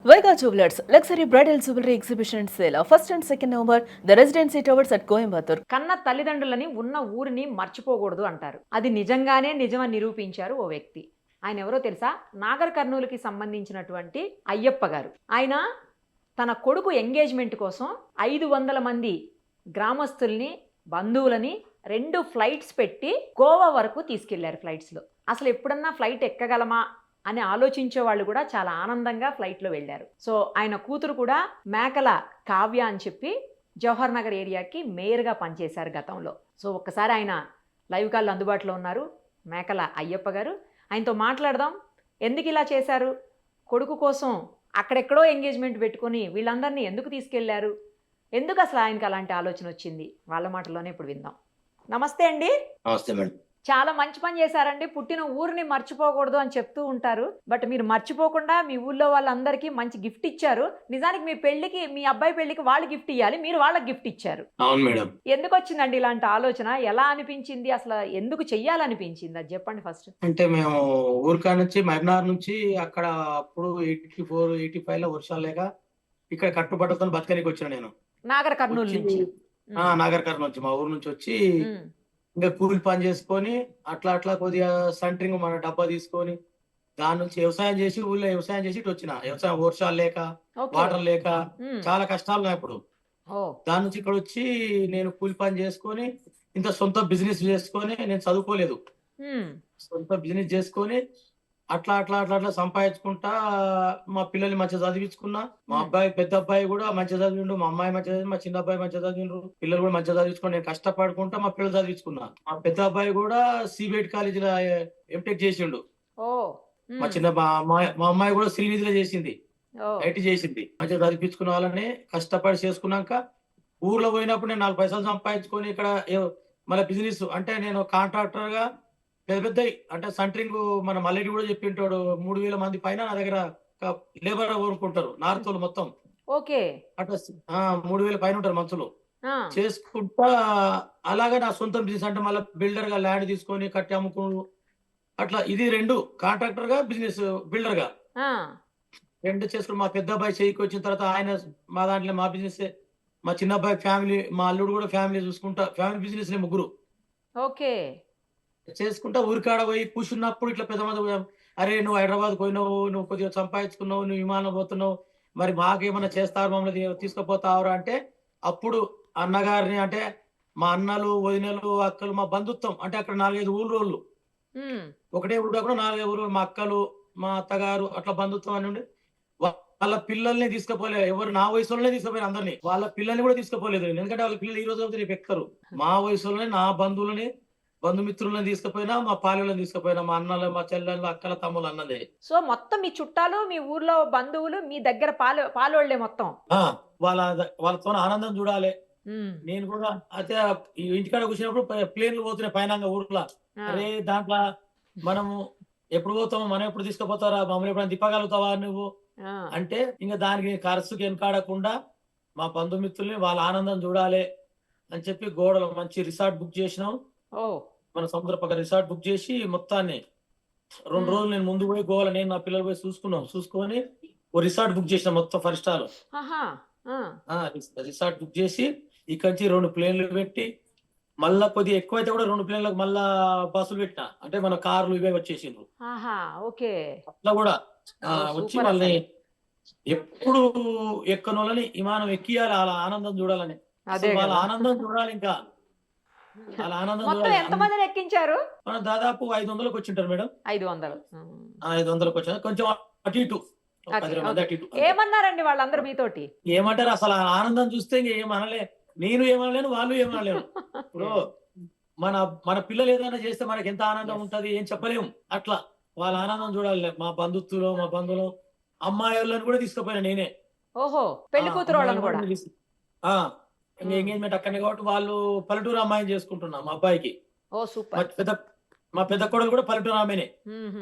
Vega Jewelers, luxury bridal jewelry exhibition sale. First and second November, the Residency Towers at Coimbatore. కన్న తల్లిదండ్రులని ఉన్న ఊరిని మర్చిపోకూడదు అంటారు. అది నిజంగానే నిజమని నిరూపించారు ఓ వ్యక్తి. ఆయన ఎవరో తెలుసా? నాగర్ కర్నూలుకి సంబంధించినటువంటి అయ్యప్ప గారు. ఆయన తన కొడుకు ఎంగేజ్మెంట్ కోసం 500 మంది గ్రామస్తుల్ని, బంధువులని 2 ఫ్లైట్స్ పెట్టి గోవా వరకు తీసుకెళ్లారు ఫ్లైట్స్లో. అసలు ఎప్పుడన్నా ఫ్లైట్ ఎక్కగలమా అని ఆలోచించే వాళ్ళు కూడా చాలా ఆనందంగా ఫ్లైట్లో వెళ్ళారు. సో ఆయన కూతురు కూడా మేకల కావ్య అని చెప్పి జవహర్ నగర్ ఏరియాకి మేయర్గా పనిచేశారు గతంలో. సో ఒక్కసారి ఆయన లైవ్ కాల్లో అందుబాటులో ఉన్నారు, మేకల అయ్యప్ప గారు. ఆయనతో మాట్లాడదాం. ఎందుకు ఇలా చేశారు, కొడుకు కోసం అక్కడెక్కడో ఎంగేజ్మెంట్ పెట్టుకొని వీళ్ళందరినీ ఎందుకు తీసుకెళ్లారు, ఎందుకు అసలు ఆయనకి అలాంటి ఆలోచన వచ్చింది, వాళ్ళ మాటల్లోనే ఇప్పుడు విందాం. నమస్తే అండి. నమస్తే మేడం. చాలా మంచి పని చేశారండి. పుట్టిన ఊరిని మర్చిపోకూడదు అని చెప్తూ ఉంటారు. బట్ మీరు మర్చిపోకుండా మీ ఊళ్ళో వాళ్ళందరికీ మంచి గిఫ్ట్ ఇచ్చారు. నిజానికి మీ పెళ్లికి, మీ అబ్బాయి పెళ్లికి వాళ్ళు గిఫ్ట్ ఇవ్వాలి, మీరు వాళ్ళకి గిఫ్ట్ ఇచ్చారు. అవును మేడం. ఎందుకు వచ్చిందండి ఇలాంటి ఆలోచన? ఎలా అనిపించింది, అసలు ఎందుకు చెయ్యాలనిపించింది, అది చెప్పండి ఫస్ట్. అంటే మేము ఊరికా నుంచి మహబూబ్నగర్ నుంచి అక్కడ అప్పుడు 84, 85 లో వర్షాలు లేక ఇక్కడ కట్టుబట్టతో బతకనికి వచ్చిన నేను నాగర్ కర్నూలు నుంచి. నాగర్ కర్నూలు నుంచి, మా ఊరు నుంచి వచ్చి ఇంకా కూలి పని చేసుకొని అట్లా అట్లా కొద్దిగా సెంటరింగ్ మన డబ్బా తీసుకొని దాని నుంచి వ్యవసాయం చేసి ఊళ్ళో వ్యవసాయం చేసి ఇటు వచ్చిన. వ్యవసాయం వర్షాలు లేక, వాటర్ లేక చాలా కష్టాలు ఉన్నాయి అప్పుడు. దాని నుంచి ఇక్కడ వచ్చి నేను కూలి పని చేసుకొని ఇంత సొంత బిజినెస్ చేసుకొని, నేను చదువుకోలేదు, సొంత బిజినెస్ చేసుకొని అట్లా అట్లా అట్లా అట్లా సంపాదించుకుంటా మా పిల్లల్ని మంచిగా చదివించుకున్నా. మా అబ్బాయి, పెద్ద అబ్బాయి కూడా మంచిగా చదివిండు, మా అమ్మాయి మంచిగా చదివి, మా చిన్న అబ్బాయి మంచిగా చదివిండ్రు, పిల్లలు కూడా మంచిగా చదివించుకుని నేను కష్టపడుకుంటా మా పిల్లలు చదివించుకున్నా. మా పెద్ద అబ్బాయి కూడా సిబిఐటి కాలేజీలో ఎంటెక్ చేసిండు. మా చిన్న మా అమ్మాయి కూడా శ్రీనిధిలో చేసింది, ఐటీ చేసింది. మంచిగా చదివించుకున్న వాళ్ళని కష్టపడి చేసుకున్నాక ఊర్లో పోయినప్పుడు నేను 4 పైసలు సంపాదించుకొని ఇక్కడ మళ్ళీ బిజినెస్ అంటే నేను కాంట్రాక్టర్ గా పెద్ద పెద్ద అంటే సెంటరింగ్ మన మల్లెడి కూడా చెప్పింటాడు 3000 మంది పైన నా దగ్గర లేబర్ కోరుకుంటారు, నార్తోలు మొత్తం. ఓకే. అట్లా 3000 పైన ఉంటారు మనుషులు చేసుకుంటా. అలాగే నా సొంత బిజినెస్ అంటే మళ్ళీ బిల్డర్ గా ల్యాండ్ తీసుకొని కట్టి అమ్ముకున్నాడు. అట్లా ఇది 2 కాంట్రాక్టర్ గా, బిజినెస్ బిల్డర్ గా 2 చేసుకుని మా పెద్ద అబ్బాయి చేయికి వచ్చిన తర్వాత ఆయన మా దాంట్లో మా బిజినెస్, మా చిన్న అబ్బాయి ఫ్యామిలీ, మా అల్లుడు కూడా ఫ్యామిలీ చూసుకుంటా, ఫ్యామిలీ బిజినెస్ ముగ్గురు ఓకే చేసుకుంటా. ఊరికాడ పోయి కూర్చున్నప్పుడు ఇట్లా పెద్ద మంది, అరే నువ్వు హైదరాబాద్ పోయినావు, నువ్వు కొద్దిగా సంపాదించుకున్నావు, నువ్వు విమానం పోతున్నావు, మరి మాకేమన్నా చేస్తారు, మమ్మల్ని తీసుకుపోతావరా అంటే అప్పుడు అన్నగారిని అంటే మా అన్నలు, వదినలు, అక్కలు, మా బంధుత్వం అంటే అక్కడ 4-5 ఊళ్ళు, ఒకటే ఊళ్ళో కూడా 4-5 ఊళ్ళు, మా అక్కలు, మా అత్తగారు, అట్లా బంధుత్వం అని ఉండి వాళ్ళ పిల్లల్ని తీసుకుపోలేదు. ఎవరు నా వయసులోనే తీసుకుపోయారు అందరినీ, వాళ్ళ పిల్లల్ని కూడా తీసుకుపోలేదు. ఎందుకంటే వాళ్ళ పిల్లలు ఈ రోజు రేపు ఎక్కుతారు. మా వయసులోనే నా బంధువులని, బంధుమిత్రులను తీసుకుపోయినా, మా పాలెలను తీసుకుపోయినా, మా అన్నలు, మా చెల్లెళ్ళు, అక్కల, తమ్ముళ్ళు అన్నదే. సో మొత్తం మీ చుట్టాలు, మీ ఊర్లో బంధువులు మీ దగ్గర పాలోళ్లే మొత్తం. వాళ్ళతో ఆనందం చూడాలి. నేను కూడా అయితే ఇంటికాడ కూర్చున్నప్పుడు ప్లేన్లు పోతున్నాయి పైన ఊర్లో. అరే దాంట్లో మనము ఎప్పుడు పోతాము, మనం ఎప్పుడు తీసుకుపోతారా, మమ్మల్ని ఎప్పుడైనా తిప్పగలుగుతావా నువ్వు అంటే ఇంకా దానికి ఖర్చుకి వెనకాడకుండా మా బంధుమిత్రుల్ని వాళ్ళ ఆనందం చూడాలి అని చెప్పి గోడలో మంచి రిసార్ట్ బుక్ చేసినాం. మన సముద్ర పక్క రిసార్ట్ బుక్ చేసి మొత్తాన్ని 2 రోజులు నేను ముందు పోయి గోవాలో నేను నా పిల్లలు పోయి చూసుకొని ఓ రిసార్ట్ బుక్ చేసిన మొత్తం 5 స్టార్ రిసార్ట్ బుక్ చేసి ఇక్కడి నుంచి 2 ప్లేన్లు పెట్టి మళ్ళా కొద్దిగా ఎక్కువైతే కూడా 2 ప్లేన్లకు మళ్ళా బస్సులు పెట్టిన. అంటే మన కార్లు ఇవే వచ్చేసిండ్రు. అట్లా కూడా వచ్చి మళ్ళీ ఎప్పుడు ఎక్కనోళ్ళని విమానం ఎక్కియాలి, అలా ఆనందం చూడాలని, వాళ్ళ ఆనందం చూడాలి. ఇంకా అలా ఆనందం ఎంతమందిని ఎక్కించారు? మనం దాదాపు 500కి వచ్చింటారు మేడం. 500కి వచ్చారు, కొంచెం అటు ఇటు 10 మంది అటు ఇటు. ఏమన్నారండి వాళ్ళందరూ మీతోటి? ఏమంటారు, అసలు ఆనందం చూస్తే ఇంక ఏమనలే, నేను ఏమనలేను, వాళ్ళు ఏమనలేను. ఇప్పుడు మన పిల్లలు ఏదైనా చేస్తే మనకి ఎంత ఆనందం ఉంటది ఏం చెప్పలేము. అట్లా వాళ్ళ ఆనందం చూడాలి. మా బంధుత్తులు, మా బంధువులు, అమ్మాయి వాళ్ళని కూడా తీసుకుపోయినా నేనే. ఓహో, పెళ్లి కూతురు వాళ్ళని కూడా. ఎంగేజ్మెంట్ అక్కడనే కాబట్టి వాళ్ళు పల్లెటూరు అమ్మాయిని చేసుకుంటున్నా మా అబ్బాయికి. మా పెద్ద కోడలు కూడా పల్లెటూరు ఆమెనే,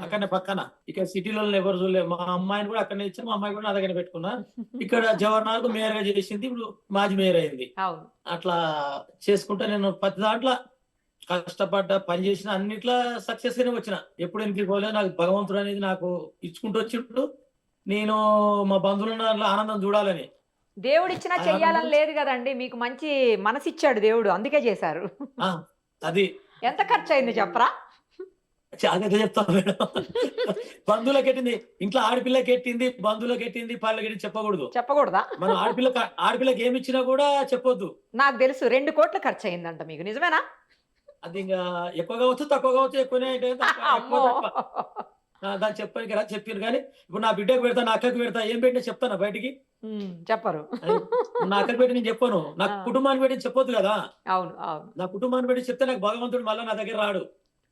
అక్కడనే పక్కన. ఇక సిటీలో ఎవరు చూడలేదు. మా అమ్మాయిని కూడా అక్కడనే ఇచ్చాను, మా అమ్మాయి కూడా నా దగ్గర పెట్టుకున్నా. ఇక్కడ జవహర్లాల్ మేయర్ గా చేసింది, ఇప్పుడు మాజీ మేయర్ అయింది. అట్లా చేసుకుంటా నేను ప్రతి దాంట్లో కష్టపడ్డా, పని చేసిన అన్నిట్లో సక్సెస్ గానే వచ్చిన. ఎప్పుడు ఇంటికి పోలే. నాకు భగవంతుడు అనేది నాకు ఇచ్చుకుంటూ వచ్చినప్పుడు నేను మా బంధువుల ఆనందం చూడాలని. దేవుడిచ్చినా ఆ చెయ్యాలని ఆనందం లేదు కదండి, మీకు మంచి మనసిచ్చాడు దేవుడు, అందుకే చేశారు. ఆ! అది. ఎంత ఖర్చు అయింది చెప్పరా? అదే చెప్తాను మేడం. బంధువులకెట్టింది, ఇంట్లో ఆడపిల్లకెట్టింది, బంధువులకెట్టింది, పల్లెకెట్టింది చెప్పకూడదు. చెప్పకూడదా? మనం ఆడపిల్లకి ఏమిచ్చినా కూడా చెప్పొద్దు. నాకు తెలుసు 2 కోట్లు ఖర్చు అయిందంట మీకు, నిజమేనా? అది ఇంగా ఎక్కువ కావచ్చు, తక్కువ కావచ్చు, ఎక్కువనే అయితే ఎక్కువ అమ్మో! తక్కువ. దాన్ని చెప్పనీకి రాదు, చెప్పాను కానీ ఇప్పుడు నా బిడ్డకి పెడతా, నా అక్కకి పెడతా, ఏం పెట్టినా చెప్తానా బయటికి? చెప్పరు. అది నా అక్కకి పెట్టి నేను చెప్పను. నా ఆ! కుటుంబాన్ని పెట్టి చెప్పొద్దు కదా! అవును. అవును. నా కుటుంబాన్ని పెట్టి చెప్తే నాకు భగవంతుడు మళ్ళా నా దగ్గర రాడు.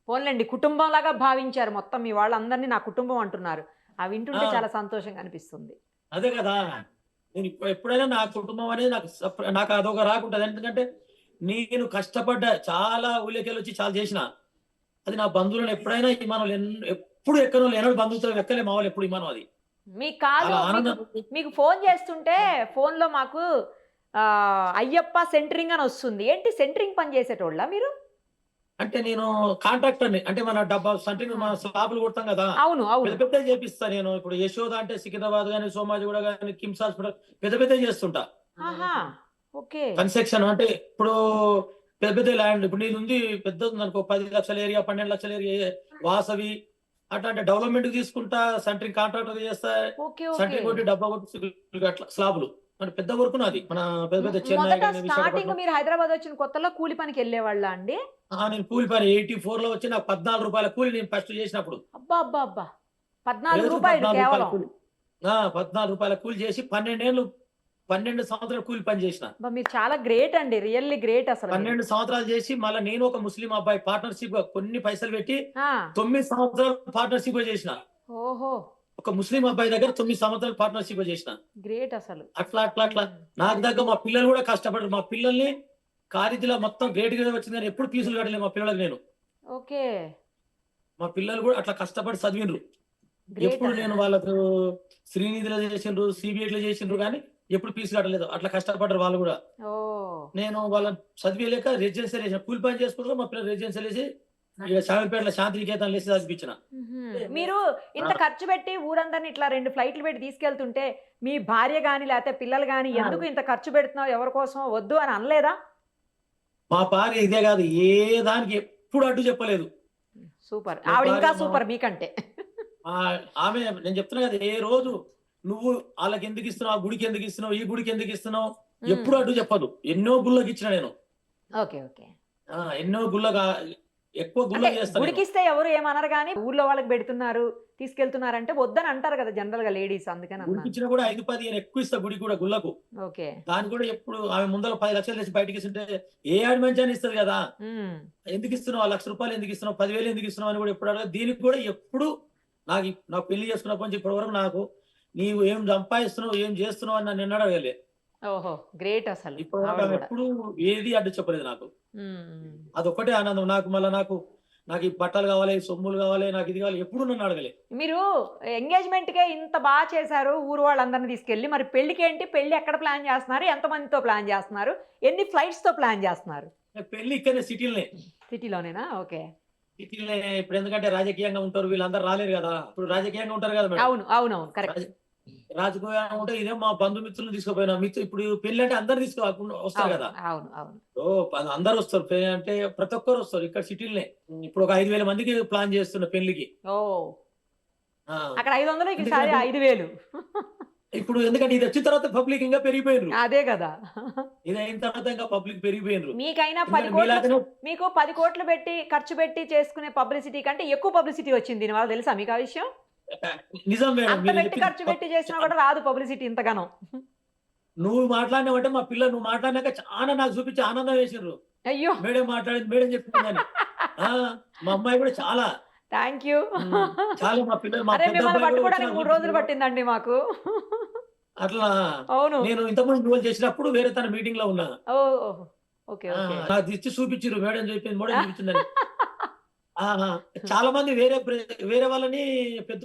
పోన్లెండి, కుటుంబంలాగా భావించారు మొత్తం మీ వాళ్ళందరినీ నా కుటుంబం అంటున్నారు. అవి వింటుంటే ఆ! చాలా సంతోషంగా అనిపిస్తుంది. అదే కదా! నేను ఎప్పుడైనా నా కుటుంబం అనేది నాకు అదొక రాకుంటది. ఎందుకంటే నేను కష్టపడ్డ చాలా ఊళ్ళకెళ్ళొచ్చి చాలా చేసిన. అది నా బంధువులను ఎప్పుడైనా ఇమానం ఎప్పుడు ఎక్కనోళ్ళు ఎన్నడూ బంధువులతో ఎక్కలే మా వాళ్ళు ఎప్పుడు ఇమానం అది. మీకు కాదు, చాలా మీకు ఆనందం. మీకు ఫోను చేస్తుంటే ఫోనులో మాకు అయ్యప్ప సెంటరింగ్ అని వస్తుంది. ఏంటి సెంటరింగ్ పని చేసేటోళ్ళా మీరు? అంటే నేను కాంట్రాక్టర్‌ని. అంటే మన డబ్బా సెంట్రింగ్ ఆహా! మన స్లాబ్‌లు కొడతాం కదా! అవును. అవును. పెద్ద పెద్దవి చేపిస్తా నేను. ఇప్పుడు యశోద అంటే సికింద్రాబాద్ గాని, సోమాజిగూడ గాని, కిమ్స్ హాస్పిటల్ పెద్ద పెద్దవి చేస్తుంటా. ఆహా! ఓకే. కన్‌స్ట్రక్షన్ అంటే ఇప్పుడు పెద్ద పెద్ద ల్యాండ్ ఇప్పుడు నీదుంది పెద్దదుందనుకో 10,00,000 ఏరియా, 12,00,000 ఏరియా వాసవి అట్లాంటి డెవలప్‌మెంట్‌కి తీసుకుంటా. సెంట్రింగ్ కాంట్రాక్టర్ చేస్తా. ఓకే. ఓకే. సెంట్రింగ్ కొట్టి డబ్బా కొట్టి అట్లా స్లాబ్‌లు. అంటే పెద్ద వర్క్ నాది. మన పెద్ద పెద్ద చెన్నై మొదట గాని, స్టార్టింగ్ విశాఖపట్నం. మీరు హైదరాబాద్ వచ్చిన కొత్తలో కూలి పనికెళ్ళేవాళ్ళా అండి? నేను కూలి పని 84లో వచ్చి నాకు రూ. 14 కూలి నేను ఫస్ట్ చేసినప్పుడు. అబ్బా! అబ్బా! అబ్బా! రోజుకు రూ. 14 రూ. 14 కేవలం. కూలి. రూ. 14 కూలి చేసి 12 సంవత్సరాలు కూలి పని చేసిన. అబ్బా! మీరు చాలా గ్రేట్ అండి. రియల్లీ గ్రేట్ అసలు మీరు. 12 సంవత్సరాలు చేసి మళ్ళా నేను ఒక ముస్లిం అబ్బాయి పార్ట్నర్‌షిప్‌గా కొన్ని పైసలు పెట్టి ఆ! 9 సంవత్సరాలు పార్ట్నర్‌షిప్‌గా చేసిన. ఓహో! ఒక ముస్లిం అబ్బాయి దగ్గర 9 సంవత్సరాలు పార్ట్నర్‌షిప్‌గా చేసిన. గ్రేట్ అసలు. అట్లా నాకు దగ్గర మా పిల్లలు కూడా కష్టపడ్డారు. మా పిల్లల్ని కాలేజీలో మొత్తం గ్రేడ్ గ్రేడ్ వచ్చింది కానీ ఎప్పుడు ఫీజులు కట్టలేదు మా పిల్లలకి నేను. ఓకే. మా పిల్లలు కూడా అట్లా కష్టపడి చదివిండ్రు. గ్రేట్ ఎప్పుడు అసలు. నేను వాళ్ళకు శ్రీనిధిలో చేసిండ్రు, సిబిఐటీలో చేసిండ్రు గానీ ఎప్పుడు ఫీజు కట్టలేదు. అట్లా కష్టపడ్డారు వాళ్ళు కూడా. ఓహ్! నేను వాళ్ళని చదివియలేక రెసిడెన్షియల్ ఏసిన. కూలి పని చేసుకుంటూ మా పిల్లలు రెసిడెన్షియల్ ఏసి ఇక శామీర్పేటలో శాంతినికేతన్‌లో ఏసి చదివిపించిన. హుహు. మీరు ఇంత ఆ! ఖర్చు పెట్టి ఊరందరిని ఇట్లా 2 ఫ్లైట్‌లు పెట్టి తీసుకెళ్తుంటే, మీ భార్య గాని, లేతే పిల్లలు గాని, ఆ! ఎందుకు ఇంత ఖర్చు పెడుతున్నావు? ఎవరి కోసమో వద్దు అని అనలేదా? మా భార్య ఇదే కాదు ఏ దానికి ఎప్పుడు అడ్డు చెప్పలేదు. సూపర్. మా ఆవిడ ఇంకా భార్య సూపర్ మీకంటే. ఆమె నేను చెప్తున్నా కదా! ఏ రోజు నువ్వు ఆళ్ళకెందుకు ఇస్తున్నావు? ఆ గుడికి ఎందుకు ఇస్తున్నావు? ఈ గుడికి ఎందుకు ఇస్తున్నావు? హ్మ్. ఎప్పుడు అడ్డు చెప్పదు. ఎన్నో గుళ్ళకి ఇచ్చిన నేను. ఓకే. ఓకే. ఎన్నో గుళ్ళగా ఎక్కువ అంటే గుళ్ళకి చేస్తా నేను. గుడికిస్తే ఎవరు ఏమనరు గానీ, ఊర్లో వాళ్ళకి బెడుతున్నారు, తీసుకెళ్తున్నారంటే వద్దని అంటారు కదా జనరల్‌గా లేడీస్, అందుకని అన్నాను. గుడికిచ్చినా కూడా 5, 15 ఎక్కువ ఇస్తా గుడికి కూడా గుళ్ళకు. ఓకే. దానికి కూడా ఎప్పుడు ఆమె ముందల 10,00,000 తెచ్చి బయటకిస్తుంటే ఏ ఆడమంచైనా ఇస్తది కదా! హ్మ్. ఎందుకు ఇస్తున్నావు? ఆ రూ. 1,00,000 ఎందుకు ఇస్తున్నావు? 10,000 ఎందుకు ఇస్తున్నావు? అని కూడా ఎప్పుడు అడగలేదు. దీనికి కూడా ఎప్పుడు నాకు పెళ్లి చేసుకున్నప్పటి నుంచి ఇప్పటి వరకు నాకు నీవు ఏం సంపాదిస్తున్నావు? ఏం చేస్తున్నావు? అని నన్ను ఎన్నడూ అడగలే. ఓహో! గ్రేట్ అసలు. ఇప్పటి వరకు ఆవిడ ఆమె గూడా. ఎప్పుడు ఏది అడ్డు చెప్పలేదు నాకు. హ్మ్. అదొక్కటే ఆనందం. నాకు ఈ బట్టలు కావాలి, సొమ్ములు కావాలి, నాకు ఇది కావాలి ఎప్పుడు నన్ను అడగలే. మీరు ఎంగేజ్‌మెంట్‌కే ఇంత బా చేశారు ఊరు వాళ్ళందరిని తీసుకెళ్ళి. మరి పెళ్ళికేంటి? పెళ్లి ఎక్కడ ప్లాన్ చేస్తున్నారు? ఎంతమందితో ప్లాన్ చేస్తున్నారు? ఎన్ని ఫ్లైట్స్‌తో ప్లాన్ చేస్తున్నారు? పెళ్లి ఇక్కడనే సిటీలనే. సిటీలోనేనా? ఓకే. సిటీలనే ఇప్పుడు ఎందుకంటే రాజకీయంగా ఉంటారు. వీళ్ళందరూ రాలేరు కదా! ఇప్పుడు రాజకీయంగా ఉంటారు కదా మేడం. అవును. అవునవును. కరెక్ట్. రాజ రాజకీయంగా ఉంటే ఇదే మా బంధుమిత్రులను తీసుకుపోయినా. ఇప్పుడు పెళ్ళంటే అందరూ వస్తారు అవును. కదా! అవును. అవును. అందరూ వస్తారు. అంటే ప్రతి ఒక్కరు వస్తారు. ఇక్కడ సిటీలనే. ఇప్పుడు ఒక 5,000 మందికి ప్లాన్ చేస్తున్నా పెళ్ళికి. ఓహ్! ఆ! అక్కడ 500 ఈసారి ఎందుకంటే 5,000. ఎందుకంటే ఇది వచ్చిన తర్వాత పబ్లిక్ ఇంకా పెరిగిపోయిండ్రు. అదే గదా! ఇది అయిన తర్వాత ఇంకా పబ్లిక్ పెరిగిపోయిండ్రు. మీకైనా 10 ఎందుకంటే కోట్లు, మీలాగానే మీకు 10 కోట్లు పెట్టి ఖర్చు పెట్టి చేసుకునే పబ్లిసిటీ కంటే ఎక్కువ పబ్లిసిటీ వచ్చింది దీనివల్ల, తెలుసా మీకు ఆ విషయం? నిజం మేడం. అంత మీరు పెట్టి చెప్పింది ఖర్చు పెట్టి చేసినా కూడా రాదు పబ్లిసిటీ ఇంతగానం. నువ్వు మాట్లాడినావంటే మా పిల్లలు నువ్వు మాట్లాడినాక చాలా నాకు చూపించి ఆనందం వేసిండ్రు. అయ్యో! మేడం మాట్లాడింది, మేడం చెప్పిందని. ఆ! మా అమ్మాయి కూడా చాలా. Thank you. హ్మ్. చాలా మా పిల్లలు మా అరే! పెద్ద మిమ్మల్ని అబ్బాయి కూడా వచ్చి పట్టుకోవడానికి నాకు 3 రోజులు చూపించిండు. పట్టిందండి మాకు. అట్లా అవును. నేను ఇంతకుముందు ఇన్వాల్వ్ చేసినప్పుడు వేరే తన మీటింగ్‌లో ఉన్నా. ఓహ్! ఓకే. ఆ! ఓకే. నాకు ఇచ్చి చూపించిర్రు. మేడం చెప్పింది, మేడం చూపించిందని. ఆహా! చాలా మంది వేరే వాళ్ళని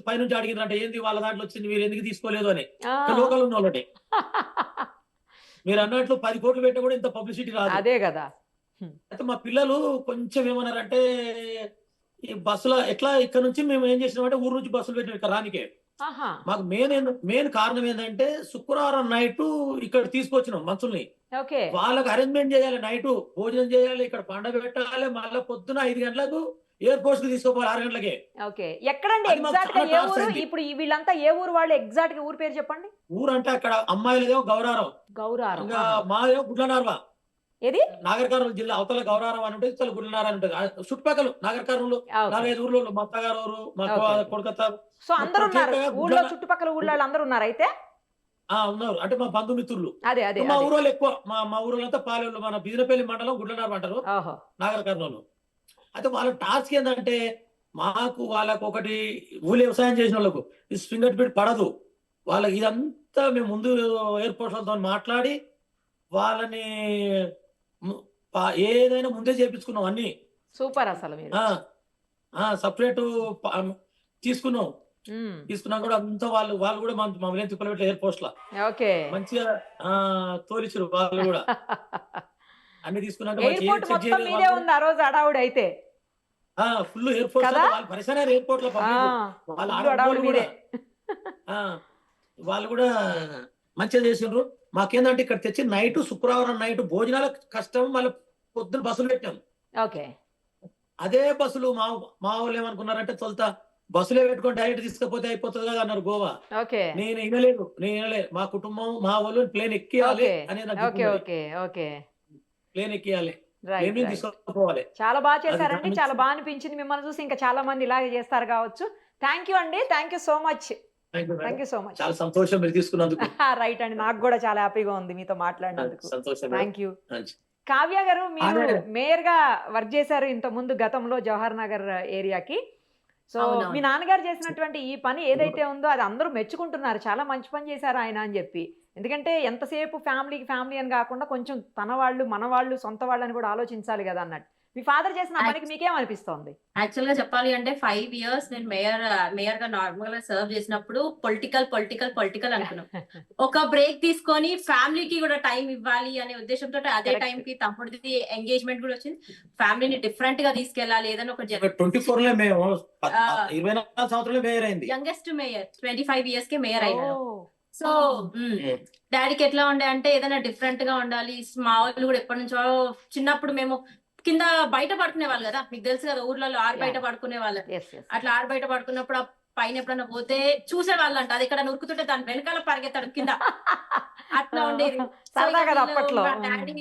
పైనుంచి అడిగిర్రంట. ఏంది వాళ్ళ దాంట్లో వచ్చింది మీరెందుకు తీసుకోలేదు అని. ఇక్కడ ఆ! లోకల్ ఉన్నోళ్ళని. మీరన్నట్లు 10,00,00,000 పెట్టినా కూడా ఇంత పబ్లిసిటీ రాదు. అదే గదా! హ్మ్. అయితే మా పిల్లలు కొంచెం ఏమన్నారంటే, ఈ బస్సులో ఎట్లా ఇక్కడ నుంచి మేము ఏం చేసినామంటే ఊరు నుంచి బస్సులు పెట్టినాం ఇక్కడ రానీకే. ఆహా. మాకు మెయిన్ కారణం ఏంటంటే శుక్రవారం నైట్ ఇక్కడ తీసుకొచ్చినాం మనుషుల్ని. ఓకే. వాళ్ళకి అరేంజ్మెంట్ చేయాలి, నైట్ భోజనం చేయాలి, ఇక్కడ పండగ పెట్టాలి, మళ్ళీ పొద్దున 5 గంటలకు ఎయిర్పోర్ట్ కి తీసుకోవాలి 6 గంటలకే. ఓకే. ఎక్కడండి అది మాకు ఎగ్జాక్ట్ గా చాలా ఏ టార్చర్ ఊరు? అయింది. ఇప్పుడు వీళ్ళంతా ఏ ఊరు వాళ్ళు? ఎగ్జాక్ట్ గా ఊరు పేరు చెప్పండి. ఊరంటే అక్కడ అమ్మాయిలదేమో గౌరారం, గౌరారం. ఇంకా మాదేమో గుడ్లనార్వ. ఏది? నాగర్ కర్నూలు జిల్లా అవతల గౌరారం అని ఉంటుంది, ఇతల గుడ్లనార అని ఉంటుంది. చుట్టుపక్కల నాగర్ కర్నూలు 4-5 ఊర్లు, మా అత్తగారు ఊరు, మా కొడకత్తా. సో అందరు ఉన్నారు ఊళ్ళో, చుట్టుపక్కల ఊళ్ళో అందరూ ఉన్నారు అయితే? ఉన్నారు, అంటే మా బంధుమిత్రులు. అదే అదే మా ఊరోళ్ళు ఎక్కువ, మా ఊరోళ్ళంతా పాలెళ్ళు, మన బిజినపల్లి మండలం గుడ్లనార్ అంటారు, ఓహో. నాగర్ కర్నూలు. అయితే వాళ్ళ టాస్క్ ఏంటంటే మాకు వాళ్ళకు ఒకటి ఊళ్ళో వ్యవసాయం చేసిన వాళ్ళకు ఈ ఫింగర్ ప్రింట్ పడదు. వాళ్ళకి ఇదంతా మేము ముందు ఎయిర్పోర్ట్లతో మాట్లాడి వాళ్ళని ఏదైనా ముందే చేపించుకున్నాం అన్ని. సూపర్ అసలు మీరు. సపరేట్ తీసుకున్నాం. తీసుకున్నాం కూడా అంతా వాళ్ళు కూడా మమ్మల్ని తిప్పలు ఎయిర్పోర్ట్ లా ఓకే మంచిగా తోలిచ్చారు వాళ్ళు కూడా. అన్ని తీసుకున్నాక ఎయిర్పోర్ట్ మొత్తం మీదే ఉంది ఆ రోజు అడావుడు అయితే. ఫుల్ ఎయిర్పోర్ట్ వాళ్ళు పరిసర ఎయిర్పోర్ట్ లో వాళ్ళు కూడా మంచిగా చేసిండ్రు. మాకేందంటే ఇక్కడ తెచ్చి నైట్ శుక్రవారం నైట్ భోజనాల కష్టం, మళ్ళీ పొద్దున బస్సులు పెట్టాం. ఓకే. అదే బస్సులు మా వాళ్ళు ఏమనుకున్నారంటే తొలుత బస్సులే పెట్టుకొని డైరెక్ట్ తీసుకపోతే అయిపోతుంది కదా అన్నారు గోవా. నేను వినలేదు. మా కుటుంబం మా వాళ్ళు ప్లేన్ ఎక్కియాలి అనేది, ప్లేన్ ఎక్కియాలి, తీసుకోవాలి. చాలా బాగా చేశారండి, చాలా బాగా అనిపించింది మిమ్మల్ని చూసి. ఇంకా చాలా మంది ఇలాగే చేస్తారు కావచ్చు. థ్యాంక్ యూ అండి, thank you so much. Thank you so much. చాలా సంతోషం మీరు తీసుకున్నందుకు. రైట్ అండి, నాకు కూడా చాలా హ్యాపీగా ఉంది మీతో మాట్లాడినందుకు. సంతోషం. Thank you. కావ్య గారు, మీరు మేయర్ గా వర్క్ చేశారు ఇంత ముందు గతంలో జవహర్ నగర్ ఏరియాకి. సో మీ నాన్నగారు చేసినటువంటి ఈ పని ఏదైతే ఉందో అది అందరూ మెచ్చుకుంటున్నారు, చాలా మంచి పని చేశారు ఆయన అని చెప్పి. ఎందుకంటే ఎంతసేపు ఫ్యామిలీ అని కాకుండా కొంచెం తన వాళ్ళు, మన వాళ్ళు, సొంత వాళ్ళని కూడా ఆలోచించాలి కదా అన్నట్టు. మీ ఫాదర్ చేసిన పనికి మీకేమనిపిస్తోంది? యాక్చువల్ గా చెప్పాలి అంటే 5 years నేను మేయర్ గా నార్మల్ గా సర్వ్ చేసినప్పుడు పొలిటికల్ అనుకున్నాం. ఒక బ్రేక్ తీసుకొని ఫ్యామిలీకి కూడా టైం ఇవ్వాలి అనే ఉద్దేశంతో అదే టైం కి తమ్ముడిది ఎంగేజ్మెంట్ కూడా వచ్చింది. ఫ్యామిలీని డిఫరెంట్ గా తీసుకెళ్లాలి ఏదైనా ఒక 24 లో మేము 24 సంవత్సరాలు మేయర్ అయింది. యంగెస్ట్ మేయర్ 25 years కే మేయర్ అయినా. సో డాడీకి ఎట్లా ఉండే అంటే ఏదైనా డిఫరెంట్ గా ఉండాలి. మా వాళ్ళు కూడా ఎప్పటి నుంచో చిన్నప్పుడు మేము కింద బయట పడుకునే వాళ్ళు కదా, మీకు తెలుసు కదా ఊర్లలో ఆరు బయట పడుకునే వాళ్ళు. అట్లా ఆరు బయట పడుకున్నప్పుడు ఆ పైన ఎప్పుడన్నా పోతే చూసే వాళ్ళంట, అది ఇక్కడ నురుకుతుంటే దాని వెనకాల పరిగెత్తాడు కింద. అట్లా ఉండేది. డాడీ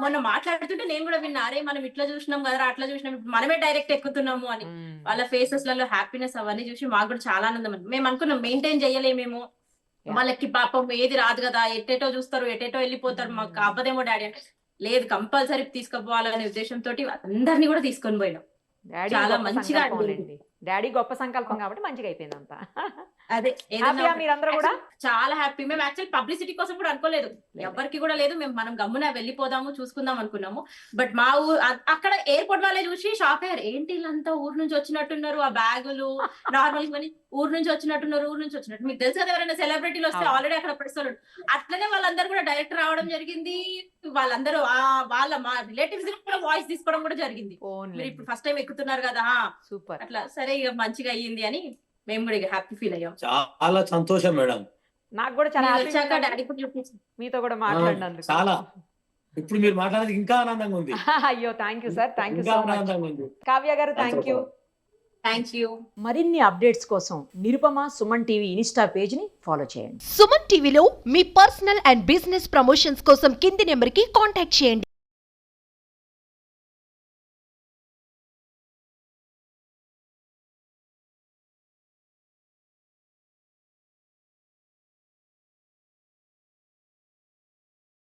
మొన్న మాట్లాడుతుంటే నేను కూడా విన్నా, అరే మనం ఇట్లా చూసినాం కదా, అట్లా చూసినాం, మనమే డైరెక్ట్ ఎక్కుతున్నాము అని. వాళ్ళ ఫేసెస్ లలో హ్యాపీనెస్ అవన్నీ చూసి మాకు కూడా చాలా ఆనందం. మేము అనుకున్నాం మెయింటైన్ చేయలేమేమో, వాళ్ళకి పాపం ఏది రాదు కదా, ఎట్టేటో చూస్తారు, ఎటేటో వెళ్ళిపోతారు, మాకు అవ్వదేమో డాడీ అంటే. లేదు, కంపల్సరీ తీసుకుపోవాలనే ఉద్దేశంతో అందరినీ కూడా తీసుకొని పోయినాం. చాలా మంచిగా డాడీ గొప్ప సంకల్పం కాబట్టి మంచిగా అయిపోయింది అంతా. అదే మీరందరూ కూడా చాలా హ్యాపీ. మేము యాక్చువల్ పబ్లిసిటీ కోసం కూడా అనుకోలేదు, ఎవరికి కూడా లేదు. మనం గమ్మున వెళ్ళిపోదాము చూసుకుందాం అనుకున్నాము. బట్ మా అక్కడ ఎయిర్పోర్ట్ వాళ్ళే చూసి షాక్ అయ్యారు, ఏంటి వీళ్ళంతా ఊరు నుంచి వచ్చినట్టున్నారు, ఆ బ్యాగులు నార్మల్ ఊరు నుంచి వచ్చినట్టు. మీకు తెలుసు కదా, ఎవరైనా సెలబ్రిటీలు వస్తే ఆల్రెడీ అక్కడ పెడతారు. అట్లనే వాళ్ళందరూ కూడా డైరెక్ట్ రావడం జరిగింది. వాళ్ళందరూ మా రిలేటివ్స్ కూడా వాయిస్ తీసుకోవడం కూడా జరిగింది. మీరు ఇప్పుడు ఫస్ట్ టైం ఎక్కుతున్నారు కదా, సూపర్, అట్లా సరే ఇక మంచిగా అయ్యింది అని మేము కూడా హ్యాపీ ఫీల్ అయ్యాం. చాలా సంతోషం మేడం. నాకు కూడా చాలా వచ్చాక డాడీ మీతో కూడా మాట్లాడినందుకు చాలా, ఇప్పుడు మీరు మాట్లాడేది ఇంకా ఆనందంగా ఉంది. అయ్యో thank you sir, thank you so much. Kavya గారు థ్యాంక్ యూ. మరిన్ని అప్డేట్స్ కోసం Nirupama Suman TV Insta page ని ఫాలో చేయండి. సుమన్ టీవీలో మీ పర్సనల్ అండ్ బిజినెస్ ప్రమోషన్స్ కోసం కింది నెంబర్ కి కాంటాక్ట్ చేయండి.